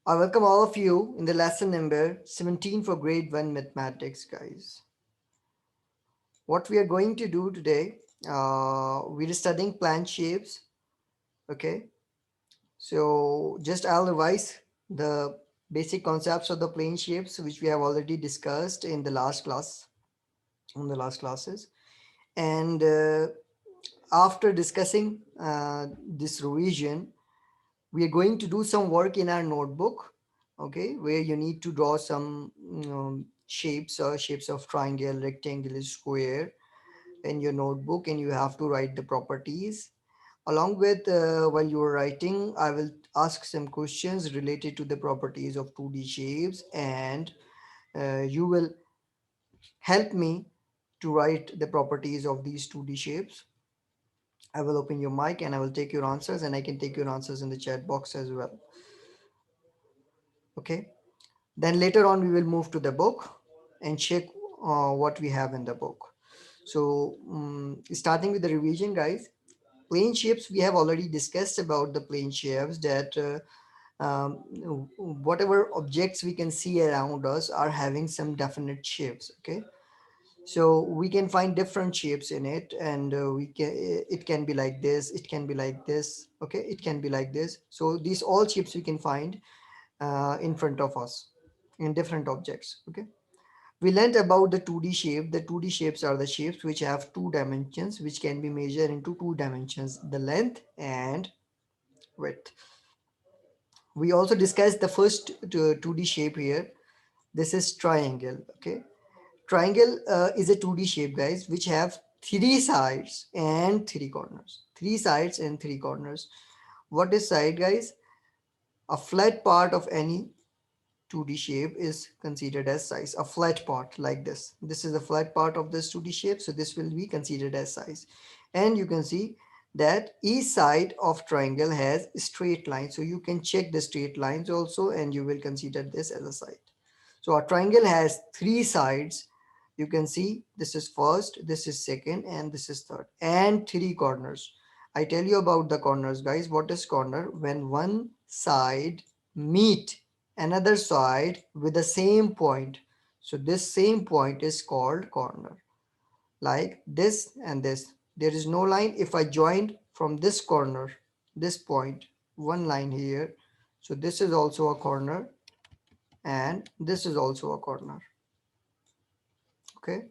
I welcome all of you in the lesson number 17 for grade 1 mathematics, guys. What we are going to do today, we're studying plane shapes. Okay, so just I'll revise the basic concepts of the plane shapes which we have already discussed in the last class, in the last classes. And after discussing this revision, we are going to do some work in our notebook, okay, where you need to draw some shapes or shapes of triangle, rectangle, square in your notebook, and you have to write the properties. Along with while you are writing, I will ask some questions related to the properties of 2D shapes, and you will help me to write the properties of these 2D shapes. I will open your mic and I will take your answers, and I can take your answers in the chat box as well. Okay. Then later on, we will move to the book and check what we have in the book. So starting with the revision, guys, plane shapes, we have already discussed about the plane shapes that whatever objects we can see around us are having some definite shapes. Okay. So we can find different shapes in it, and it can be like this, it can be like this, okay, it can be like this. So these all shapes we can find in front of us in different objects. Okay, we learned about the 2D shape. The 2D shapes are the shapes which have two dimensions, which can be measured into two dimensions, the length and width. We also discussed the first 2D shape here. This is triangle. Okay, triangle is a 2D shape, guys, which have three sides and three corners. Three sides and three corners. What is side, guys? A flat part of any 2D shape is considered as size. A flat part like this. This is the flat part of this 2D shape. So this will be considered as size. And you can see that each side of triangle has straight lines. So you can check the straight lines also, and you will consider this as a side. So a triangle has three sides. You can see this is first, this is second, and this is third, and three corners. I tell you about the corners, guys. What is corner? When one side meet another side with the same point. So this same point is called corner. Like this and this. There is no line. If I joined from this corner, this point, one line here. So this is also a corner, and this is also a corner. Okay,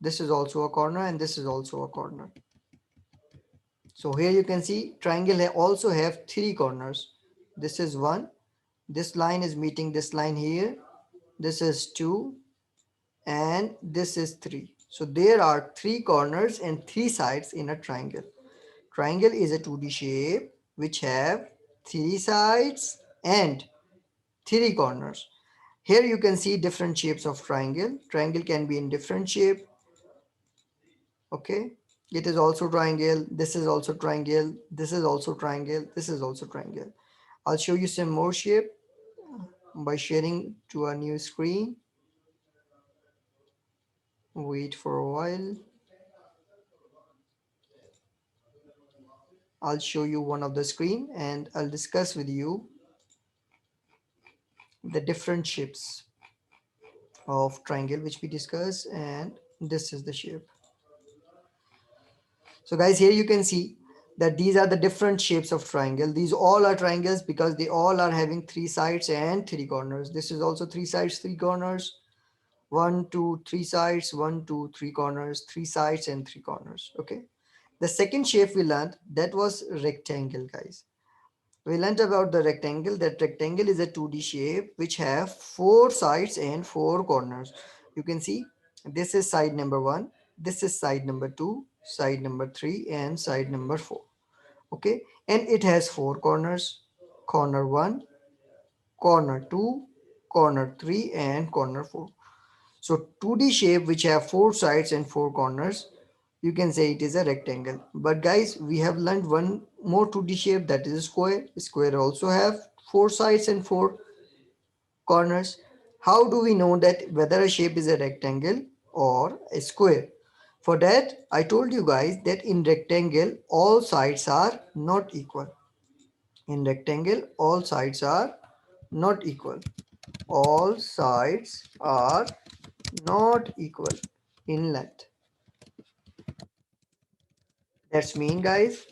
this is also a corner, and this is also a corner. So here you can see triangle also have three corners. This is one, this line is meeting this line here, this is two, and this is three. So there are three corners and three sides in a triangle. Triangle is a 2D shape which have three sides and three corners. Here you can see different shapes of triangle. Triangle can be in different shape. Okay, it is also triangle. This is also triangle. This is also triangle. This is also triangle. I'll show you some more shape by sharing to a new screen. Wait for a while. I'll show you one of the screen, and I'll discuss with you the different shapes of triangle which we discussed, and this is the shape. So guys, here you can see that these are the different shapes of triangle. These all are triangles because they all are having three sides and three corners. This is also three sides, three corners. One, two, three sides, one, two, three corners, three sides and three corners. Okay. The second shape we learned, that was rectangle, guys. We learned about the rectangle. That rectangle is a 2D shape which have four sides and four corners. You can see this is side number one, this is side number two, side number three, and side number four. Okay, and it has four corners: corner one, corner two, corner three, and corner four. So 2D shape which have four sides and four corners, you can say it is a rectangle. But guys, we have learned one more 2D shape, that is a square. Square also have four sides and four corners. How do we know that whether a shape is a rectangle or a square? For that, I told you guys that in rectangle, all sides are not equal. In rectangle, all sides are not equal. All sides are not equal in length. That's mean, guys.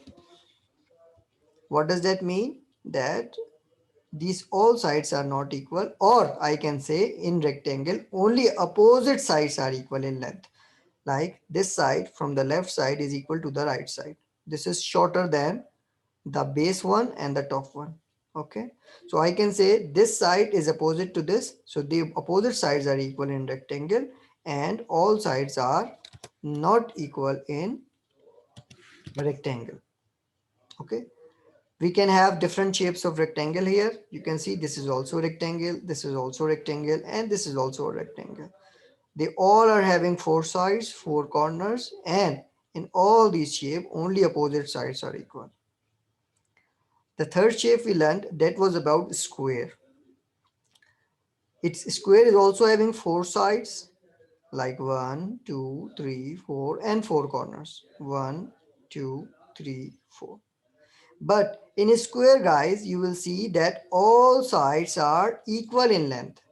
What does that mean? That these all sides are not equal, or I can say in rectangle only opposite sides are equal in length. Like this side from the left side is equal to the right side. This is shorter than the base one and the top one. Okay, so I can say this side is opposite to this, so the opposite sides are equal in rectangle, and all sides are not equal in rectangle. Okay, we can have different shapes of rectangle here. You can see this is also rectangle, this is also rectangle, and this is also a rectangle. They all are having four sides, four corners, and in all these shapes only opposite sides are equal. The third shape we learned, that was about square. Its square is also having four sides, like 1, 2, 3, 4, and four corners. 1, 2, 3, 4. But in a square, guys, you will see that all sides are equal in length.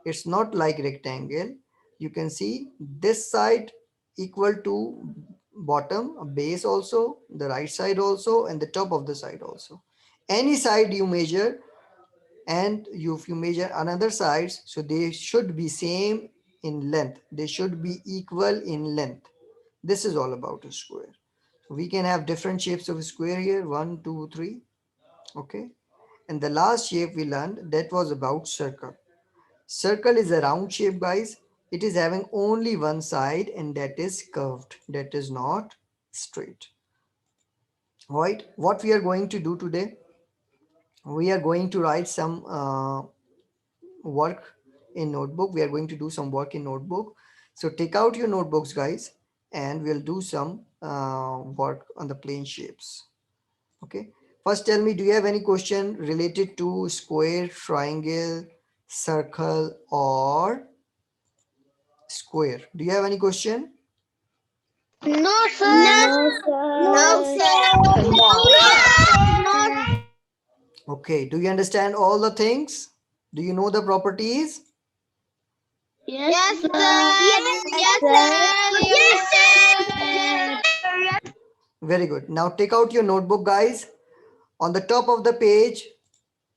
It's not like rectangle. You can see this side equal to bottom, a base also, the right side also, and the top of the side also. Any side you measure, and if you measure another sides, so they should be same in length. They should be equal in length. This is all about a square. We can have different shapes of square here, 1, 2, 3. Okay, and the last shape we learned, that was about circle. Circle is a round shape, guys. It is having only one side, and that is curved, that is not straight. Right, what we are going to do today, we are going to write some work in notebook. We are going to do some work in notebook. So take out your notebooks, guys, and we'll do some work on the plane shapes. Okay, first tell me, do you have any question related to square, triangle, circle, or square? Do you have any question? No, sir. No, No, sir. sir. No. Okay, do you understand all the things? Do you know the properties? Yes, Yes, sir. sir. Yes, Yes, sir. sir. Yes, Yes. sir. Very good. Now take out your notebook, guys. On the top of the page,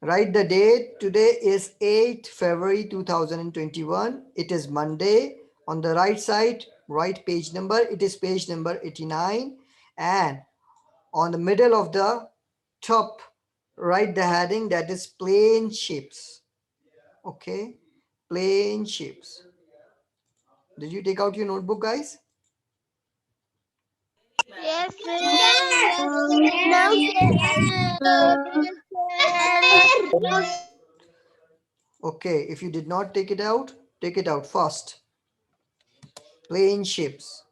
write the date. Today is 8th February 2021. It is Monday. On the right side, write page number. It is page number 89. And on the middle of the top, write the heading, that is plane shapes. Okay, plane shapes. Did you take out your notebook, guys? Yes, sir. Yes, Yes, sir. sir. Sir. Yes, sir. Okay, if you did not take it out fast. Plane shapes.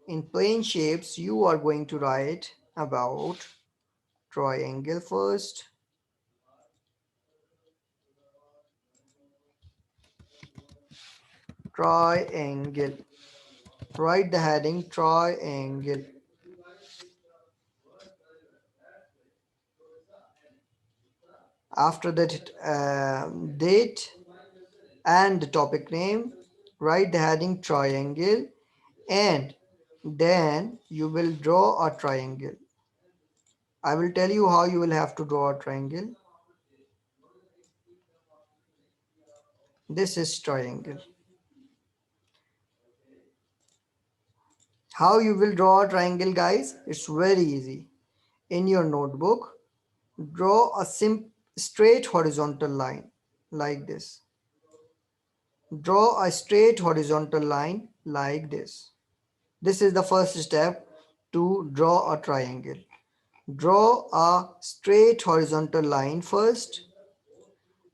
In plane shapes, you are going to write about triangle first, triangle. Write the heading triangle. After that, date and the topic name, write the heading triangle, and then you will draw a triangle. I will tell you how you will have to draw a triangle. This is triangle. How you will draw a triangle, guys? It's very easy. In your notebook, draw a straight horizontal line like this. Draw a straight horizontal line like this. This is the first step to draw a triangle. Draw a straight horizontal line first.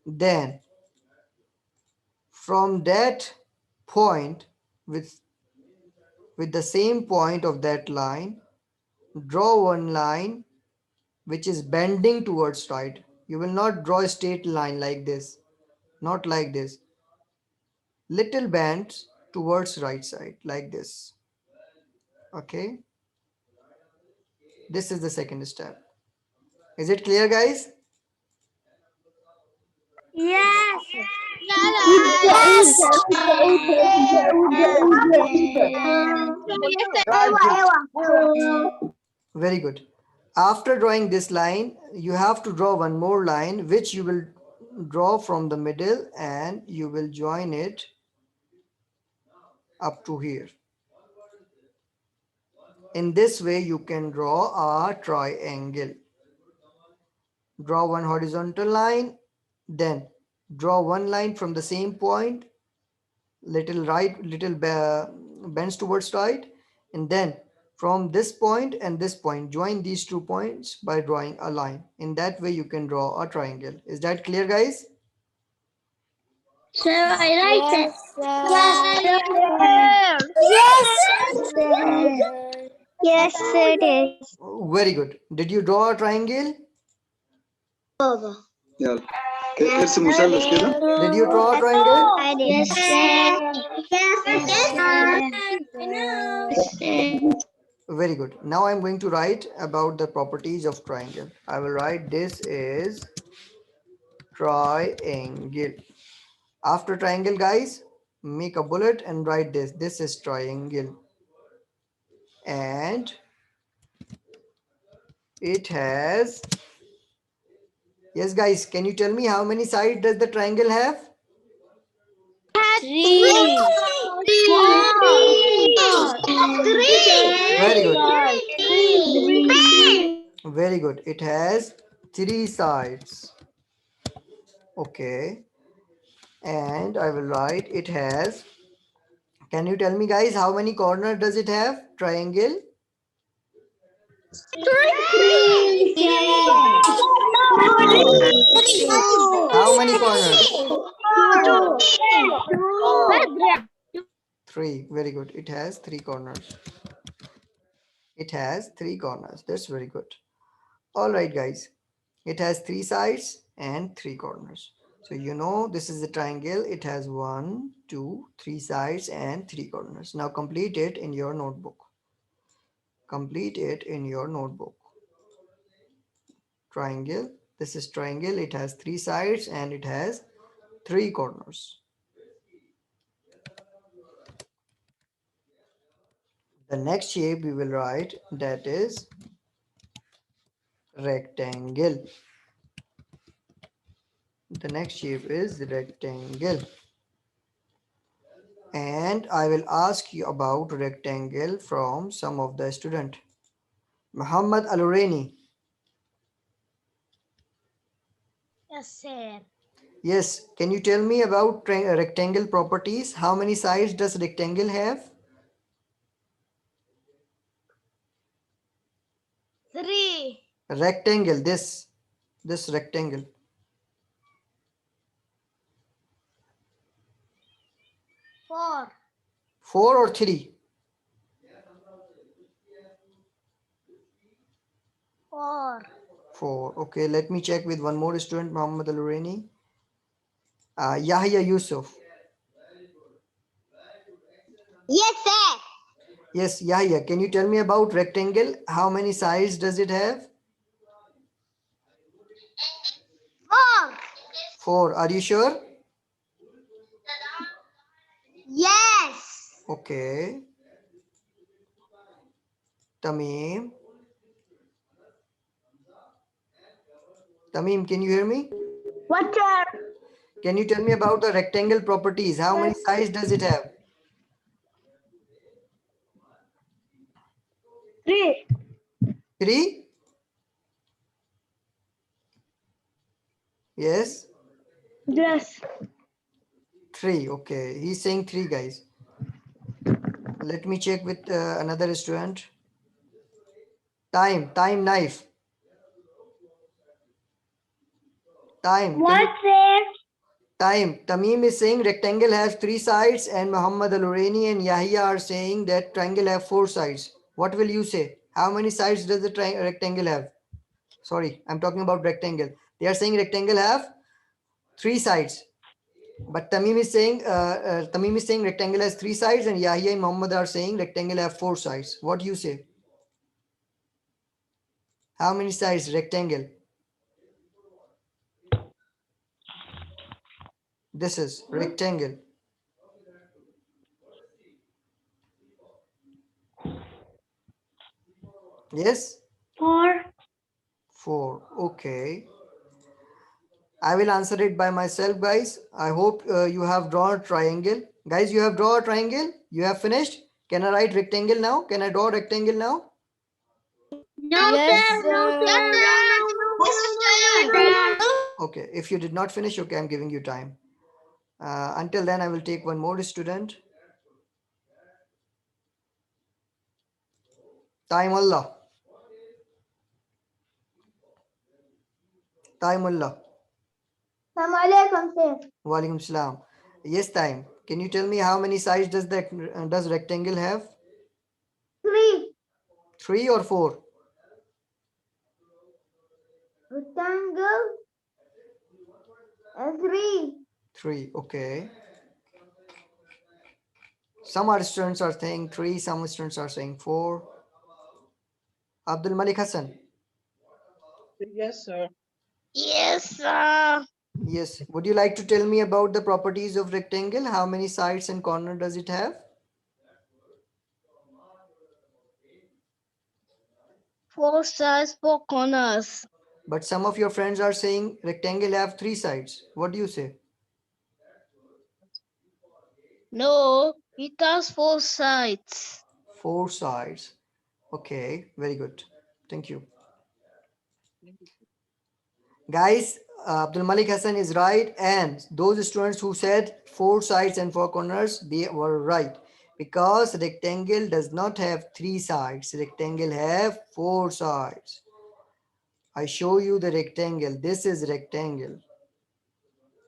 Then from that point, with the same point of that line, draw one line which is bending towards right. You will not draw a straight line like this, not like this. Little bends towards right side like this. Okay, this is the second step. Is it clear, guys? Yes. Yes. Very good. After drawing this line, you have to draw one more line which you will draw from the middle and you will join it up to here. In this way, you can draw a triangle. Draw one horizontal line, then draw one line from the same point, little right, little bends towards right, and then from this point and this point, join these 2 points by drawing a line. In that way, you can draw a triangle. Is that clear, guys? Sir, I like it. Yes, sir, it is. Very good. Did you draw a triangle? يلا ارسم مثلث كده. Did you draw a triangle? I did. Yes, sir. Very good. Now I'm going to write about the properties of triangle. I will write this is triangle. After triangle, guys, make a bullet and write this. This is triangle. And it has, yes, guys, can you tell me how many sides does the triangle have? Three. Very good. Three. Very good. It has 3 sides. Okay. And I will write it has, can you tell me, guys, how many corners does it have? Triangle. How many corners? Three. Very good. It has 3 corners. It has 3 corners. That's very good. All right, guys. It has 3 sides and 3 corners. So you know this is a triangle. It has 1, 2, 3 sides and 3 corners. Now complete it in your notebook. Complete it in your notebook. Triangle. This is triangle. It has 3 sides and it has 3 corners. The next shape we will write, that is rectangle. The next shape is rectangle. And I will ask you about rectangle from some of the student. Muhammad Alureni. Yes, sir. Yes, can you tell me about rectangle properties? How many sides does rectangle have? 3. Rectangle, this rectangle. 4. 4 or 3? 4. 4. Okay, let me check with one more student, Muhammad Alureni. Yahya Yusuf. Yes, sir. Yes, Yahya, can you tell me about rectangle? How many sides does it have? 4. 4. Are you sure? Yes. Okay. Tamim. Tamim, can you hear me? What, sir? Can you tell me about the rectangle properties? How many sides does it have? 3. 3? Yes? Yes. 3. Okay. He's saying 3, guys. Let me check with another student. Time knife. Time. What, sir? Time. Tamim is saying rectangle has 3 sides and Muhammad Al-Uraini and Yahya are saying that triangle have 4 sides. What will you say? How many sides does the rectangle have? Sorry, I'm talking about rectangle. They are saying rectangle have 3 sides. But Tamim is saying rectangle has 3 sides and Yahya and Muhammad are saying rectangle have 4 sides. What do you say? How many sides rectangle? This is rectangle. Yes? 4. 4. Okay. I will answer it by myself, guys. I hope you have drawn a triangle. Guys, you have drawn a triangle? You have finished? Can I write rectangle now? Can I draw a rectangle now? No, sir. No, sir. Okay. If you did not finish, okay, I'm giving you time. Until then, I will take one more student. Time Allah. Time Allah. Assalamualaikum, sir. Walaikum salam. Yes, time. Can you tell me how many sides does rectangle have? 3. 3 or 4? Rectangle. 3. 3. Okay. Some students are saying 3, some students are saying 4. Abdul Malik Hassan. Yes, sir. Yes, sir. Yes. Would you like to tell me about the properties of rectangle? How many sides and corner does it have? 4 sides, 4 corners. But some of your friends are saying rectangle have 3 sides. What do you say? No, it has 4 sides. 4 sides. Okay, very good. Thank you. Guys, Abdul Malik Hassan is right, and those students who said 4 sides and 4 corners, they were right. Because rectangle does not have 3 sides. Rectangle have 4 sides. I show you the rectangle. This is rectangle.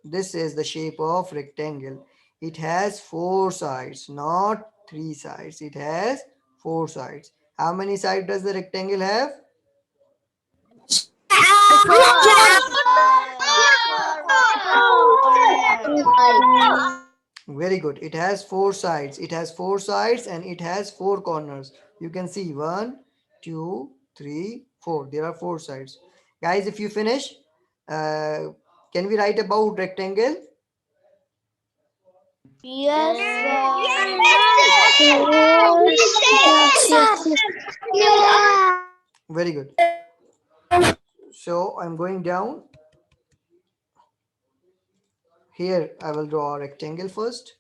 This is the shape of rectangle. It has 4 sides, not 3 sides. It has 4 sides. How many sides does the rectangle have? Very good. It has 4 sides. It has 4 sides and it has 4 corners. You can see 1, 2, 3, 4. There are 4 sides. Guys, if you finish, uh, can we write about rectangle? Yes, Very good. So I'm going down. Here I will draw a rectangle first.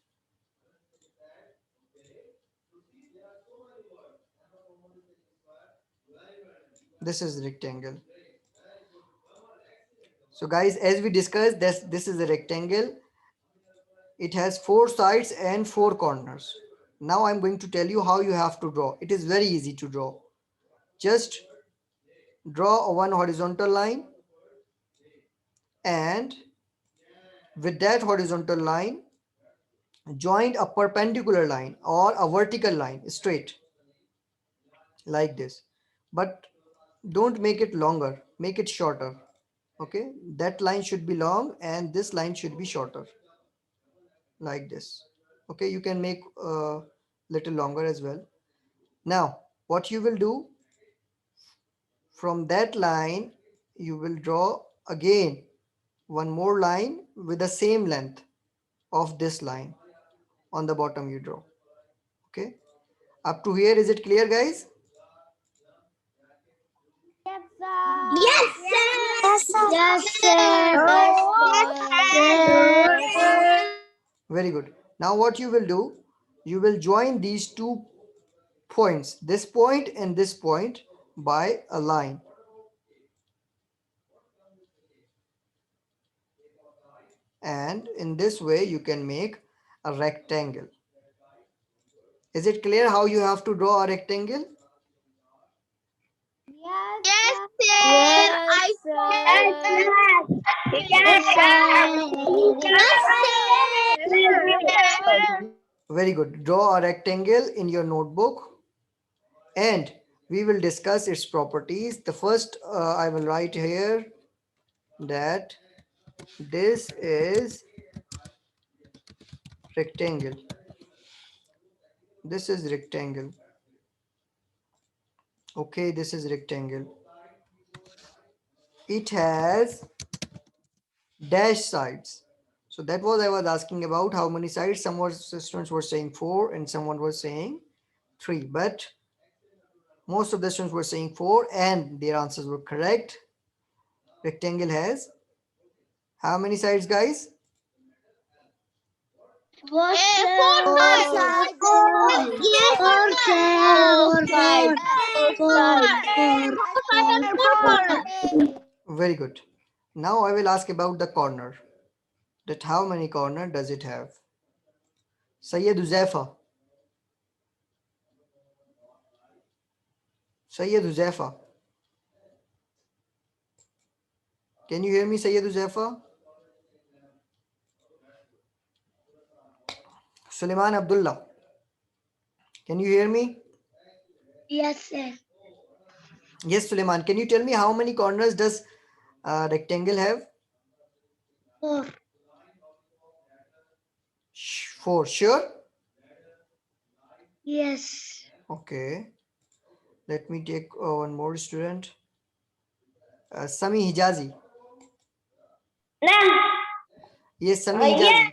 This is rectangle. So guys, as we discussed, this is a rectangle. It has 4 sides and 4 corners. Now I'm going to tell you how you have to draw. It is very easy to draw. Just draw a one horizontal line, and with that horizontal line, join a perpendicular line or a vertical line straight like this. But don't make it longer, make it shorter. Okay, that line should be long and this line should be shorter like this. Okay, you can make a little longer as well. Now what you will do, from that line you will draw again one more line with the same length of this line. On the bottom you draw. Okay, up to here, is it clear, guys? Very good. Now what you will do, you will join these two points, this point and this point, by a line. And in this way you can make a rectangle. Is it clear how you have to draw a rectangle? Very good. Draw a rectangle in your notebook and we will discuss its properties. The first I will write here that this is rectangle. This is rectangle. Okay, this is rectangle. It has dash sides. So that was I was asking about how many sides. Some students were saying 4 and someone was saying 3. But most of the students were saying 4 and their answers were correct. Rectangle has how many sides, guys? Four Four sides. sides. Yes, Four four sides. sides. Four sides. Four. Four sides and four corners. Very good. Now I will ask about the corner. That how many corner does it have? Sayyid Uzaifa. Sayyid Uzaifa. Can you hear me, Sayyid Uzaifa? Suleiman Abdullah. Can you hear me? Yes, sir. Yes, Suleiman. Can you tell me how many corners does rectangle have? Four. 4. Sure? Yes. Okay. Let me take one more student. Sami Hijazi. Yes, Sami Hijazi.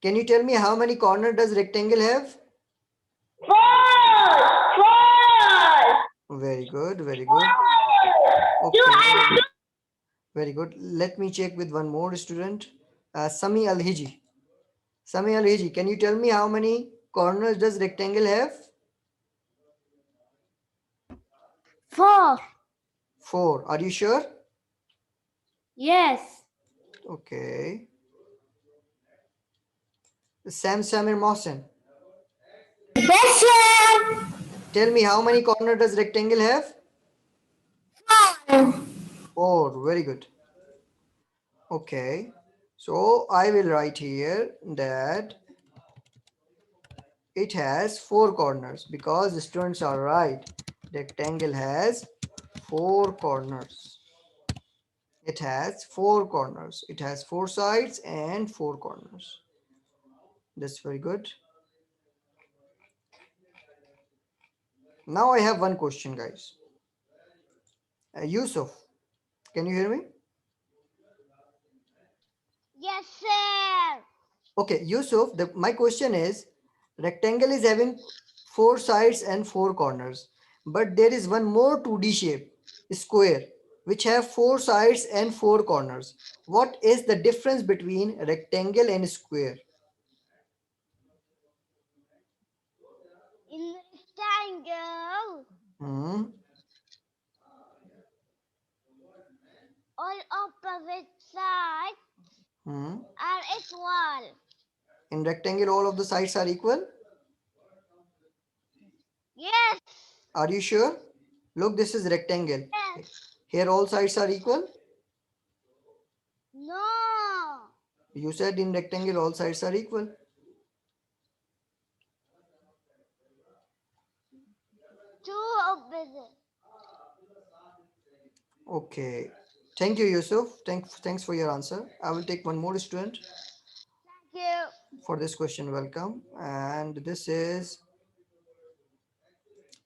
Can you tell me how many corner does rectangle have? Very good, very good. Okay, very good. Let me check with one more student. Sami Al-Hiji. Sami Al-Hiji, can you tell me how many corners does rectangle have? Four. 4. Are you sure? Yes. Okay. Sam Samir Mohsen. Yes, sir. Tell me how many corner does rectangle have? 4. Very good. Okay. So I will write here that it has 4 corners because the students are right. Rectangle has 4 corners. It has 4 corners. It has 4 sides and 4 corners. That's very good. Now I have one question, guys. Yusuf, can you hear me? Yes, sir. Okay, Yusuf, my question is rectangle is having 4 sides and 4 corners, but there is one more 2D shape, square, which have 4 sides and 4 corners. What is the difference between rectangle and square? In rectangle, Hmm. all opposite sides Hmm. are equal. In rectangle, all of the sides are equal. Yes. Are you sure? Look, this is rectangle. Yes. Here all sides are equal. No. You said in rectangle all sides are equal. Two opposite. Okay. Thank you, Yusuf. Thanks for your answer. I will take one more student Thank you. for this question. Welcome. And this is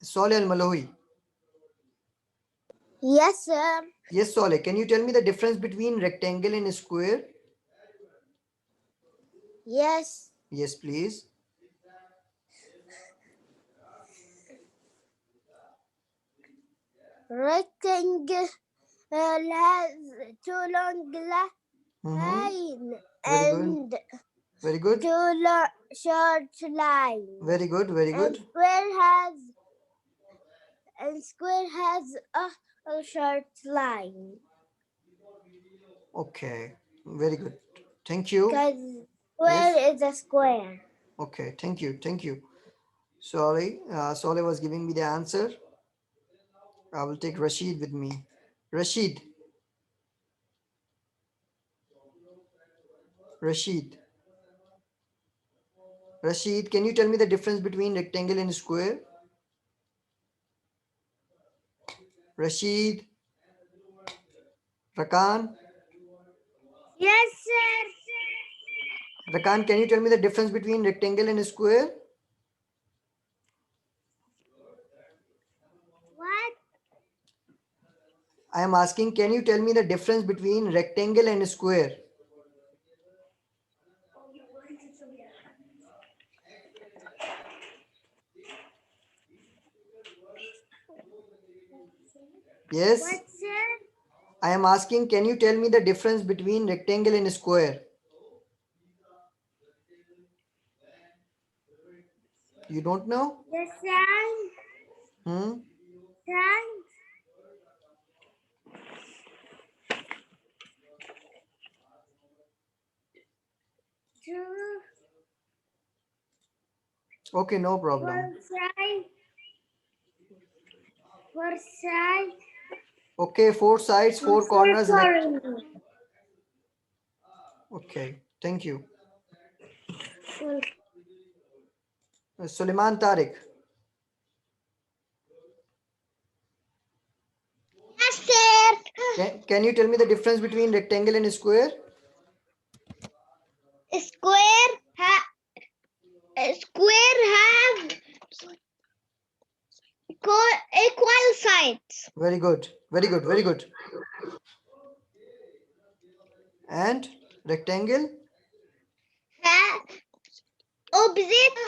Soleh Al Malohi. Yes, sir. Yes, Soleh. Can you tell me the difference between rectangle and square? Yes. Yes, please. Rectangle has two long Mm-hmm. line Very good. and Very good. two short lines. Very good. Very And good. square has a short line. Okay. Very good. Thank you. Because Yes. square is a square. Okay. Thank you. Thank you. Sorry. Soleh was giving me the answer. I will take Rashid with me. Rashid. Rashid. Rashid, can you tell me the difference between rectangle and square? Rashid. Rakan. Yes, sir. Rakan, can you tell me the difference between rectangle and square? What? I am asking, can you tell me the difference between rectangle and square? Yes, What, sir? I am asking, can you tell me the difference between rectangle and square? You don't know? The sun, Hmm? sun, two, Okay, no four problem. side, four side, Okay, four sides, four corners. corner. Okay, thank you. Full. Suleiman Tariq, Yes, sir. can you tell me the difference between rectangle and square? Square square have equal sides. Very good, very good, very good. And rectangle? Have opposite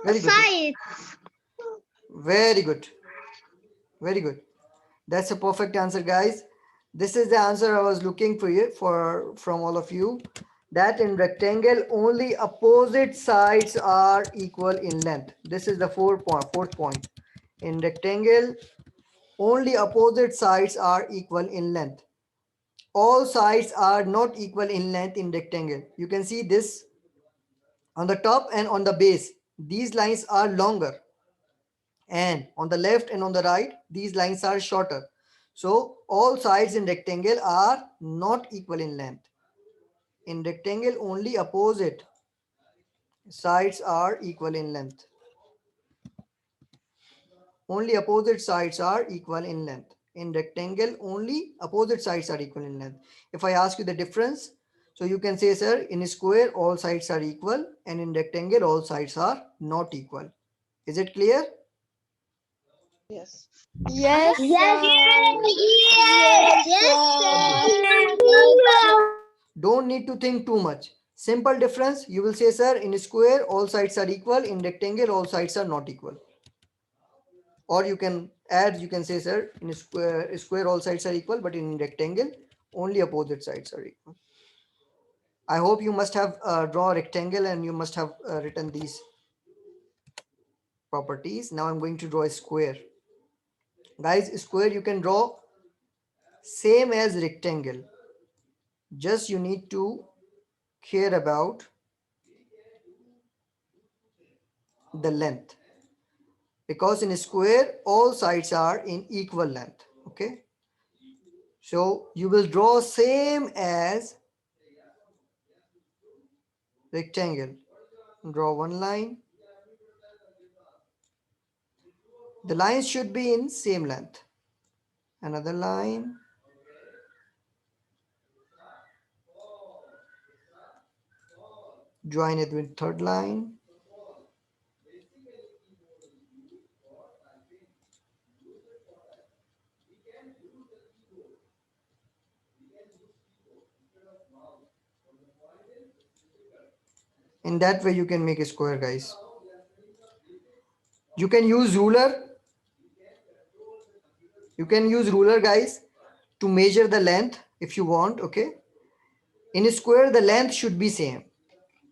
Very good, sides. very good, very good. That's a perfect answer, guys. This is the answer I was looking for you for from all of you. That in rectangle only opposite sides are equal in length. This is the fourth point. In rectangle, only opposite sides are equal in length. All sides are not equal in length in rectangle. You can see this on the top and on the base. These lines are longer, and on the left and on the right these lines are shorter. So all sides in rectangle are not equal in length. In rectangle only opposite sides are equal in length. Only opposite sides are equal in length. In rectangle only opposite sides are equal in length. If I ask you the difference, so you can say, sir, in square all sides are equal and in rectangle all sides are not equal. Is it clear? Yes. Yes, Yes, sir. yes, yes, Okay. sir. Don't need to think too much. Simple difference. You will say, sir, in square all sides are equal, in rectangle all sides are not equal. Or you can add, you can say, sir, in square all sides are equal, but in rectangle only opposite sides are equal. I hope you must have draw a rectangle and you must have written these properties. Now I'm going to draw a square. Guys, square you can draw same as rectangle. Just you need to care about the length, because in a square all sides are in equal length. Okay, so you will draw same as rectangle. Draw one line. The lines should be in same length. Another line. Join it with third line. In that way you can make a square, guys. You can use ruler. You can use ruler, guys, to measure the length if you want. Okay, in a square the length should be same.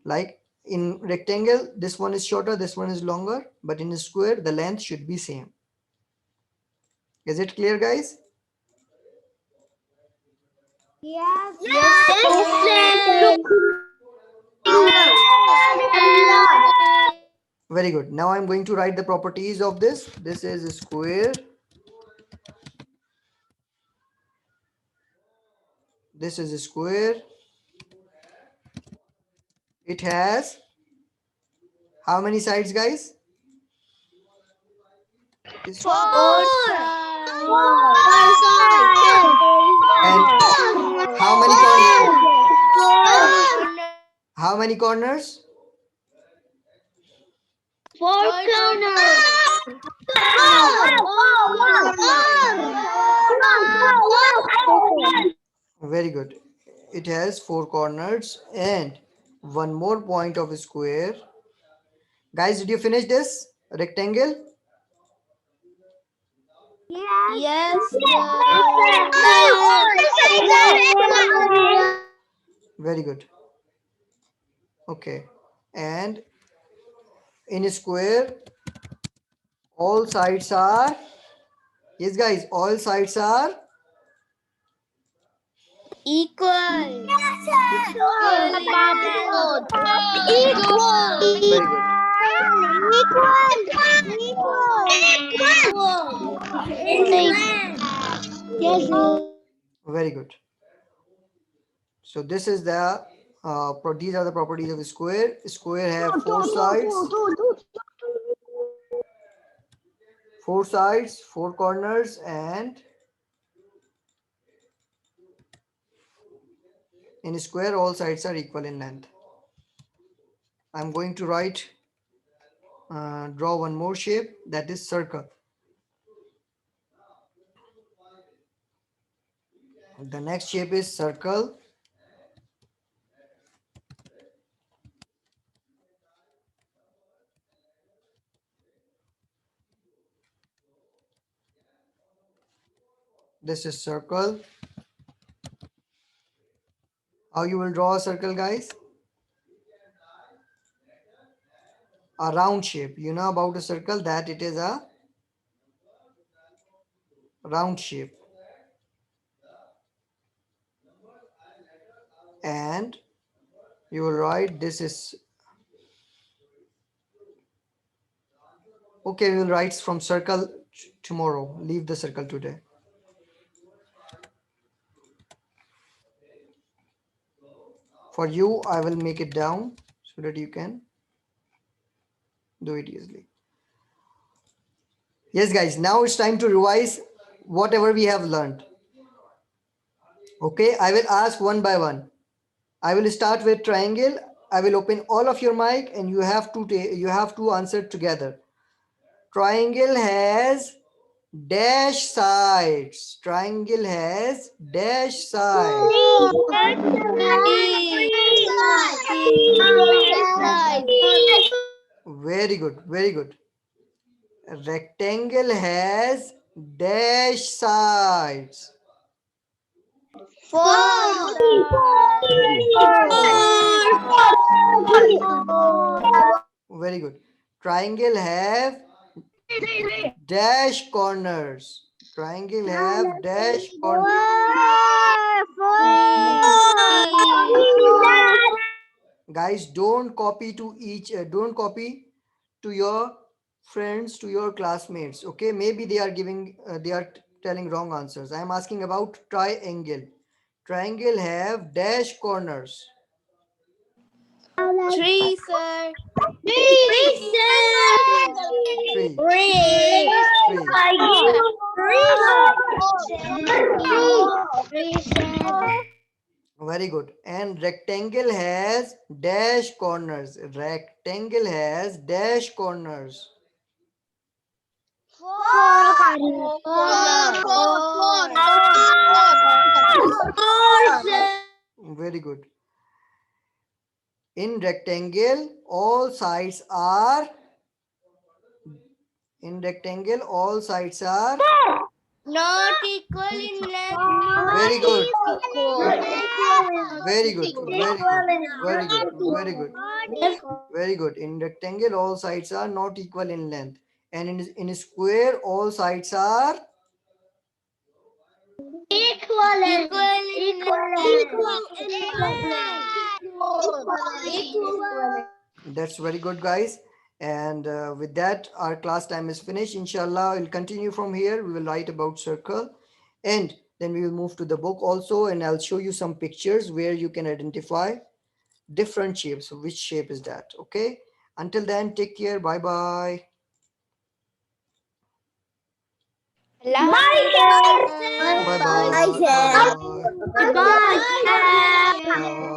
Like in rectangle this one is shorter, this one is longer, but in a square the length should be same. Is it clear, guys? Yes, Yes, sir. sir. Very good. Now I'm going to write the properties of this. This is a square. This is a square. It has how many sides, guys? It's Four Four. side. Four sides. and how many corners? Four. Four. How many corners? Four corners. Four. Four. Very good. It has four corners and one more point of a square. Guys, did you finish this rectangle? Yes, Very good. Okay. And in a square, all sides are, yes, guys, all sides are equal. Equal Equal in length. very good. In length. Very good. So this is the these are the properties of a square. Square have four sides, four corners, and in a square all sides are equal in length. I'm going to draw one more shape, that is circle. The next shape is circle. This is circle. How you will draw a circle, guys? A round shape. You know about a circle, that it is a round shape. And you will write this is, okay, we will write from circle tomorrow. Leave the circle today. For you, I will make it down so that you can do it easily. Yes, guys, now it's time to revise whatever we have learned. Okay, I will ask one by one. I will start with triangle. I will open all of your mic and you have to answer together. Triangle has dash sides. Triangle has dash sides. Three. Very good, very good. Rectangle has dash sides. Very good. Triangle have dash corners. Triangle have dash corners. Guys, don't copy to your friends, to your classmates. Okay, maybe they are telling wrong answers. I am asking about triangle. Triangle have dash corners. Three, sir. Three, Three. three. Very good. And rectangle has dash corners. Rectangle has dash corners. Very good. In rectangle, all sides are Not equal in length. very good. Very good. Very good. Very good. Very good. Very good. In rectangle, all sides are not equal in length. And in a square, all sides are Equal in length. that's very good, guys. And with that, our class time is finished. Inshallah, we'll continue from here. We will write about circle. And then we will move to the book also. And I'll show you some pictures where you can identify different shapes. So which shape is that? Okay. Until then, take care. Bye bye. Allah Hafiz. Bye bye. Bye bye. Bye. Bye.